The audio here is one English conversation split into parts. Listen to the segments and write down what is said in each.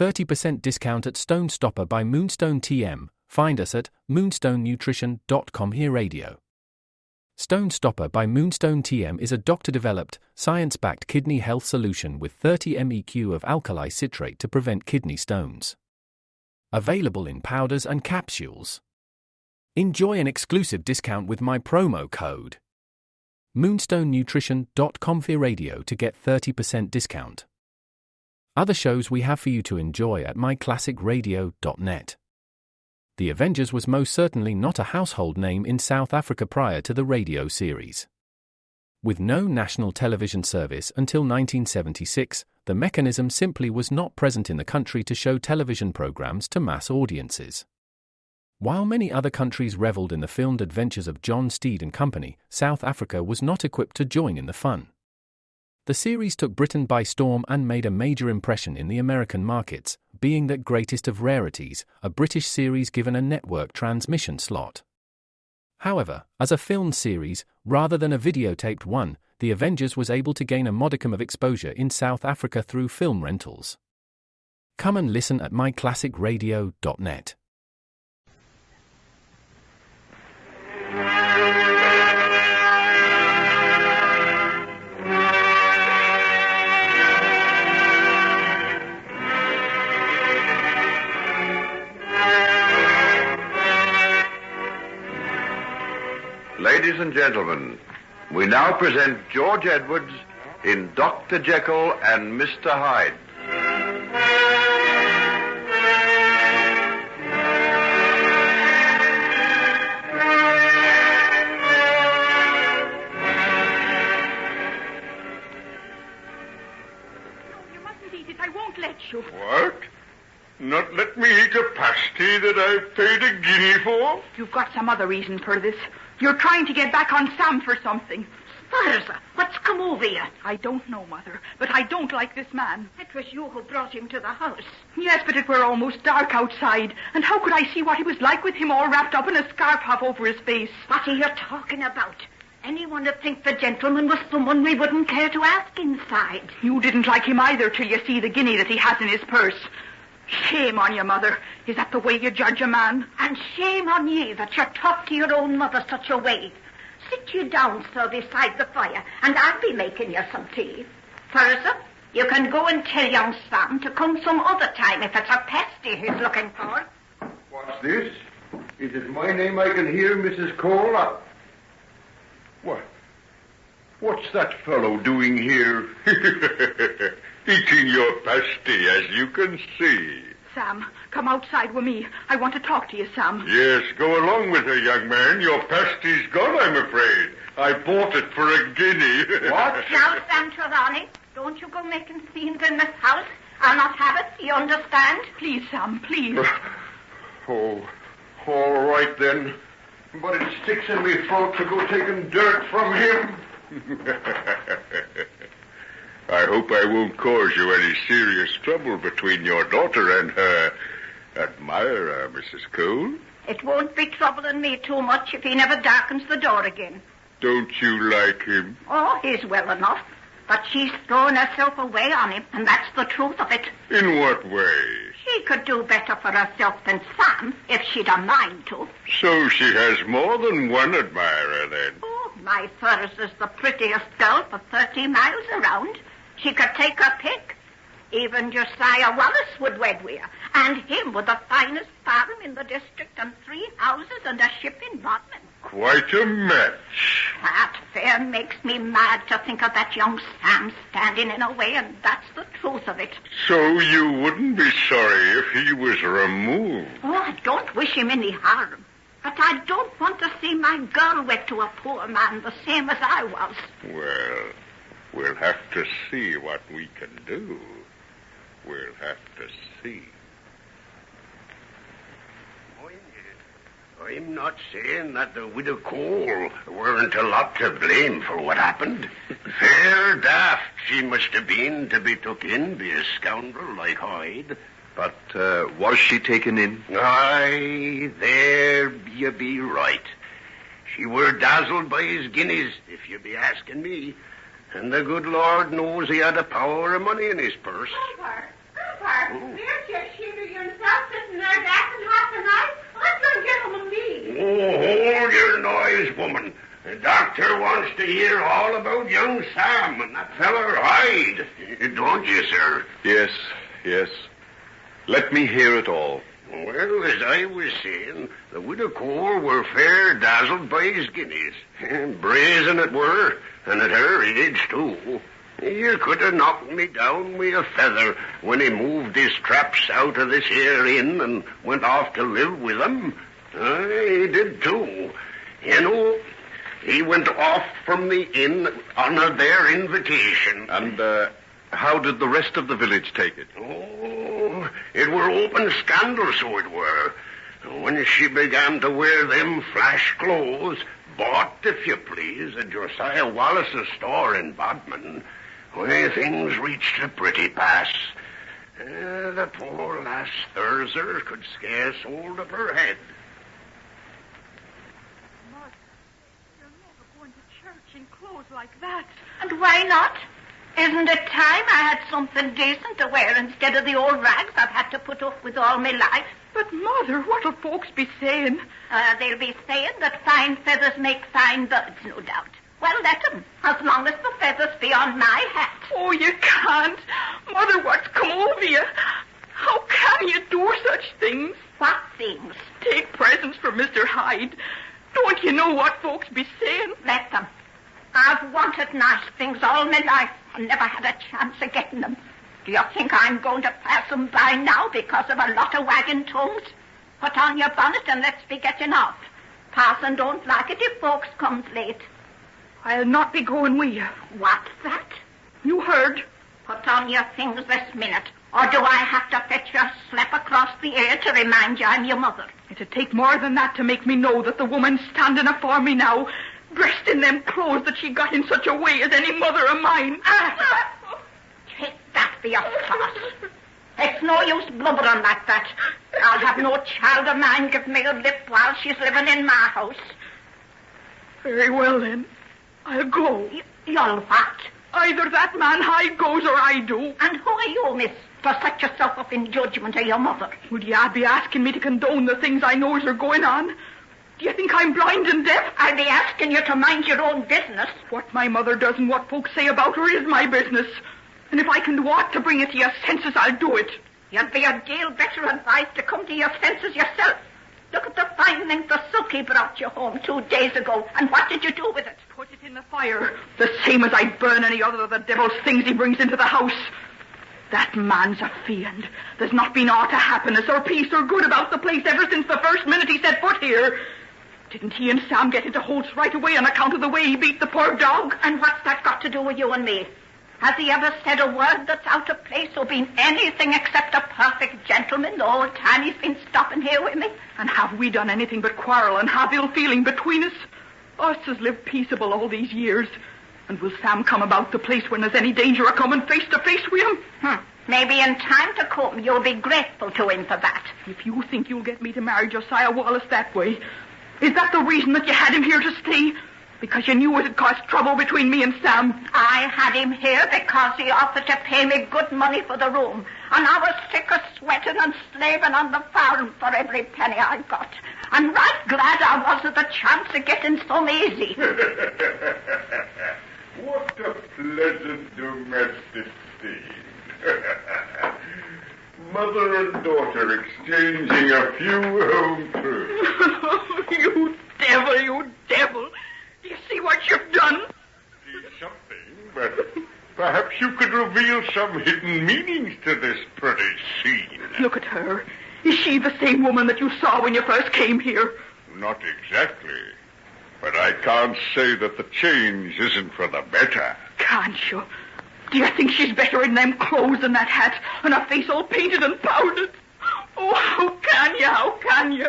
30% discount at Stone Stopper by Moonstone TM. Find us at moonstonenutrition.com. Here Radio. Stone Stopper by Moonstone TM is a doctor-developed, science-backed kidney health solution with 30 MEq of alkali citrate to prevent kidney stones. Available in powders and capsules. Enjoy an exclusive discount with my promo code moonstonenutrition.com. Here Radio to get 30% discount. Other shows we have for you to enjoy at myclassicradio.net. The Avengers was most certainly not a household name in South Africa prior to the radio series. With no national television service until 1976, the mechanism simply was not present in the country to show television programs to mass audiences. While many other countries reveled in the filmed adventures of John Steed and company, South Africa was not equipped to join in the fun. The series took Britain by storm and made a major impression in the American markets, being that greatest of rarities, a British series given a network transmission slot. However, as a film series, rather than a videotaped one, The Avengers was able to gain a modicum of exposure in South Africa through film rentals. Come and listen at myclassicradio.net. Ladies and gentlemen, we now present George Edwards in Dr. Jekyll and Mr. Hyde. You mustn't eat it. I won't let you. What? Not let me eat a pasty that I've paid a guinea for? You've got some other reason for this. You're trying to get back on Sam for something. Sparza, what's come over you? I don't know, Mother, but I don't like this man. It was you who brought him to the house. Yes, but it were almost dark outside, and how could I see what he was like with him all wrapped up in a scarf half over his face? What are you talking about? Anyone would think the gentleman was someone we wouldn't care to ask inside. You didn't like him either till you see the guinea that he has in his purse. Shame on you, Mother. Is that the way you judge a man? And shame on ye that you talk to your own mother such a way. Sit you down, sir, beside the fire, and I'll be making you some tea. Sparza, you can go and tell young Sam to come some other time if it's a pasty he's looking for. What's this? Is it my name I can hear, Mrs. Cole? What? What's that fellow doing here? Eating your pasty, as you can see. Sam, come outside with me. I want to talk to you, Sam. Yes, go along with her, young man. Your pasty's gone, I'm afraid. I bought it for a guinea. What? Now, Sam Trelawney, don't you go making scenes in this house. I'll not have it, you understand? Please, Sam, please. Oh, all right then. But it sticks in me throat to go taking dirt from him. I hope I won't cause you any serious trouble between your daughter and her admirer, Mrs. Cole. It won't be troubling me too much if he never darkens the door again. Don't you like him? Oh, he's well enough. But she's thrown herself away on him, and that's the truth of it. In what way? She could do better for herself than Sam, if she'd a mind to. So she has more than one admirer, then? Oh, my Furze is the prettiest girl for 30 miles around. She could take her pick. Even Josiah Wallace would wed with her, and him with the finest farm in the district and 3 houses and a ship in Bodmin. Quite a match. That fair makes me mad to think of that young Sam standing in her way, and that's the truth of it. So you wouldn't be sorry if he was removed? Oh, I don't wish him any harm. But I don't want to see my girl wed to a poor man the same as I was. Well, we'll have to see what we can do. We'll have to see. I'm not saying that the widow Cole weren't a lot to blame for what happened. Fair daft she must have been to be took in by a scoundrel like Hyde. But was she taken in? Aye, there you be right. She were dazzled by his guineas, if you be asking me. And the good Lord knows he had a power of money in his purse. Grandpa, where's your doctor wants to hear all about young Sam and that feller Hyde. Don't you, sir? Yes. Let me hear it all. Well, as I was saying, the widow Cole were fair dazzled by his guineas. Brazen it were, and at her age, too. You could have knocked me down with a feather when he moved his traps out of this here inn and went off to live with them. He did, too. You know, he went off from the inn on their invitation. And, how did the rest of the village take it? Oh, it were open scandal, so it were. When she began to wear them flash clothes, bought, if you please, at Josiah Wallace's store in Bodmin, where things reached a pretty pass. The poor lass Thurzer could scarce hold up her head. Mother, you're never going to church in clothes like that. And why not? Isn't it time I had something decent to wear instead of the old rags I've had to put up with all my life? But, Mother, what'll folks be saying? They'll be saying that fine feathers make fine birds, no doubt. Well, let 'em, as long as the feathers be on my hat. Oh, you can't. Mother, what's come over you? How can you do such things? What things? Take presents for Mr. Hyde. Don't you know what folks be saying? Let them. I've wanted nice things all my life and never had a chance of getting them. Do you think I'm going to pass them by now because of a lot of wagging tongues? Put on your bonnet and let's be getting off. Parson don't like it if folks comes late. I'll not be going with you. What's that? You heard. Put on your things this minute, or do I have to fetch you a slap across the ear to remind you I'm your mother? It'd take more than that to make me know that the woman standing afore me now, dressed in them clothes that she got in such a way as any mother of mine. Take that for your sauce. It's no use blubbering like that. I'll have no child of mine give me a lip while she's living in my house. Very well, then. I'll go. You'll what? Either that man Hyde goes or I do. And who are you, miss, to set yourself up in judgment of your mother? Would you be asking me to condone the things I knows are going on? Do you think I'm blind and deaf? I'll be asking you to mind your own business. What my mother does and what folks say about her is my business. And if I can do aught to bring you to your senses, I'll do it. You'd be a deal better advised to come to your senses yourself. Look at the fine length of silk he brought you home 2 days ago. And what did you do with it? Put it in the fire. The same as I'd burn any other of the devil's things he brings into the house. That man's a fiend. There's not been aught of happiness or peace or good about the place ever since the first minute he set foot here. Didn't he and Sam get into Holt's right away on account of the way he beat the poor dog? And what's that got to do with you and me? Has he ever said a word that's out of place or been anything except a perfect gentleman the whole time he's been stopping here with me? And have we done anything but quarrel and have ill feeling between us? Us has lived peaceable all these years. And will Sam come about the place when there's any danger of coming face to face with him? Maybe in time to come you'll be grateful to him for that. If you think you'll get me to marry Josiah Wallace that way, is that the reason that you had him here to stay? Because you knew it'd cause trouble between me and Sam? I had him here because he offered to pay me good money for the room. And I was sick of sweating and slaving on the farm for every penny I got. And right glad I was of the chance of getting some easy. What a pleasant domestic scene. Mother and daughter exchanging a few home truths. You devil, you devil. Do you see what you've done? See something, but perhaps you could reveal some hidden meanings to this pretty scene. Look at her. Is she the same woman that you saw when you first came here? Not exactly. But I can't say that the change isn't for the better. Can't you? Do you think she's better in them clothes and that hat and her face all painted and powdered? Oh, how can you? How can you?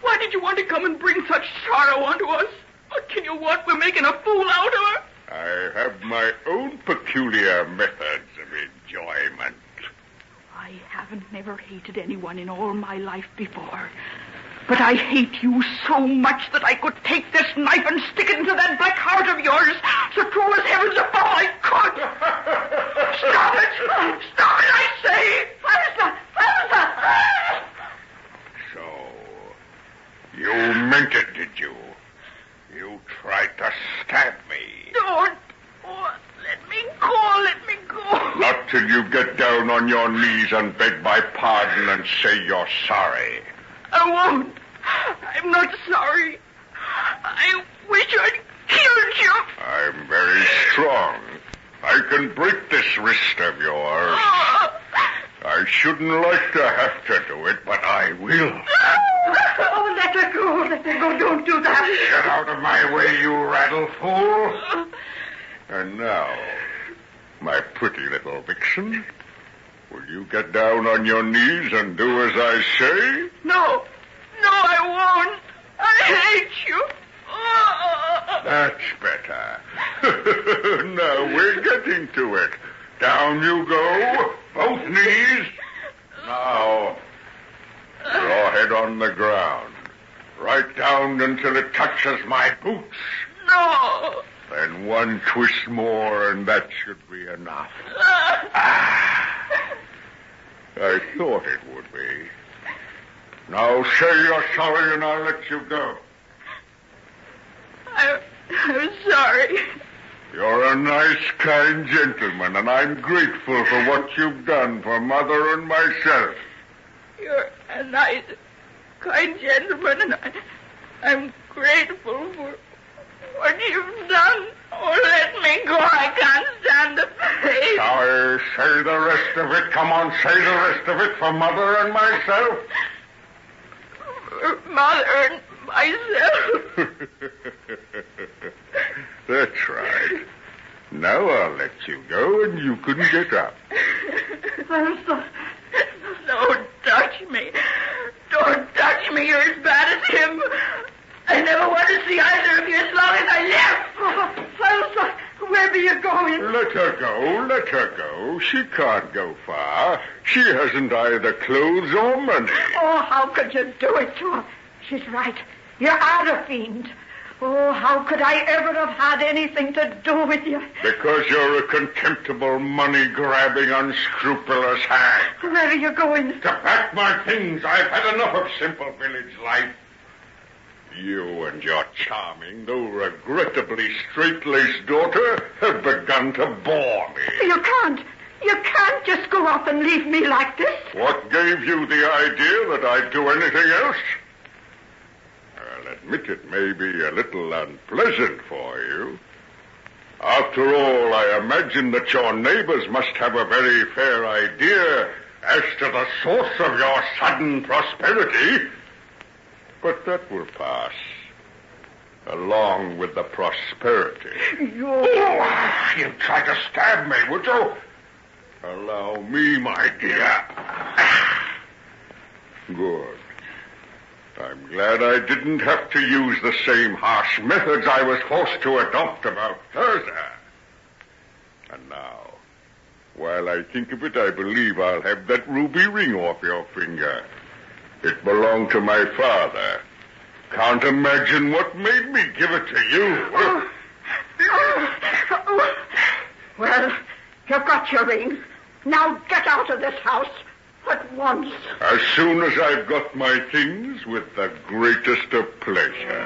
Why did you want to come and bring such sorrow onto us? What can you want? We're making a fool out of her. I have my own peculiar methods of enjoyment. I haven't never hated anyone in all my life before. But I hate you so much that I could take this knife and stick it into that black heart of yours, so true as heavens above I could. Stop it! Stop it, I say! So, you meant it, did you? You tried to stab down on your knees and beg my pardon and say you're sorry. I won't. I'm not sorry. I wish I'd killed you. I'm very strong. I can break this wrist of yours. I shouldn't like to have to do it, but I will. Oh, let her go. Let her go. Don't do that. Get out of my way, you rattle fool. And now, my pretty little vixen, will you get down on your knees and do as I say? No, I won't. I hate you. That's better. Now we're getting to it. Down you go, both knees. Now, your head on the ground. Right down until it touches my boots. No. Then one twist more and that should be enough. I thought it would be. Now say you're sorry and I'll let you go. I'm sorry. You're a nice, kind gentleman, and I'm grateful for what you've done for Mother and myself. You're a nice, kind gentleman, and I'm grateful for what you've done. Oh, let me go. I can't stand the pain. Sorry, say the rest of it. Come on, say the rest of it for Mother and myself. For Mother and myself. That's right. Now I'll let you go and you can get up. Elsa, don't touch me. Don't touch me. You're as bad as him. I never want to see either of you as long as I live. Elsa, where are you going? Let her go, let her go. She can't go far. She hasn't either clothes or money. Oh, how could you do it to her? She's right. You are a fiend. Oh, how could I ever have had anything to do with you? Because you're a contemptible, money-grabbing, unscrupulous hag. Where are you going? To pack my things. I've had enough of simple village life. You and your charming, though regrettably straight-laced daughter have begun to bore me. You can't. You can't just go off and leave me like this. What gave you the idea that I'd do anything else? I'll admit it may be a little unpleasant for you. After all, I imagine that your neighbors must have a very fair idea as to the source of your sudden prosperity. But that will pass, along with the prosperity. You try to stab me, would you? Allow me, my dear. Good. I'm glad I didn't have to use the same harsh methods I was forced to adopt about Thurza. And now, while I think of it, I believe I'll have that ruby ring off your finger. It belonged to my father. Can't imagine what made me give it to you. Well, you've got your ring. Now get out of this house at once. As soon as I've got my things, with the greatest of pleasure.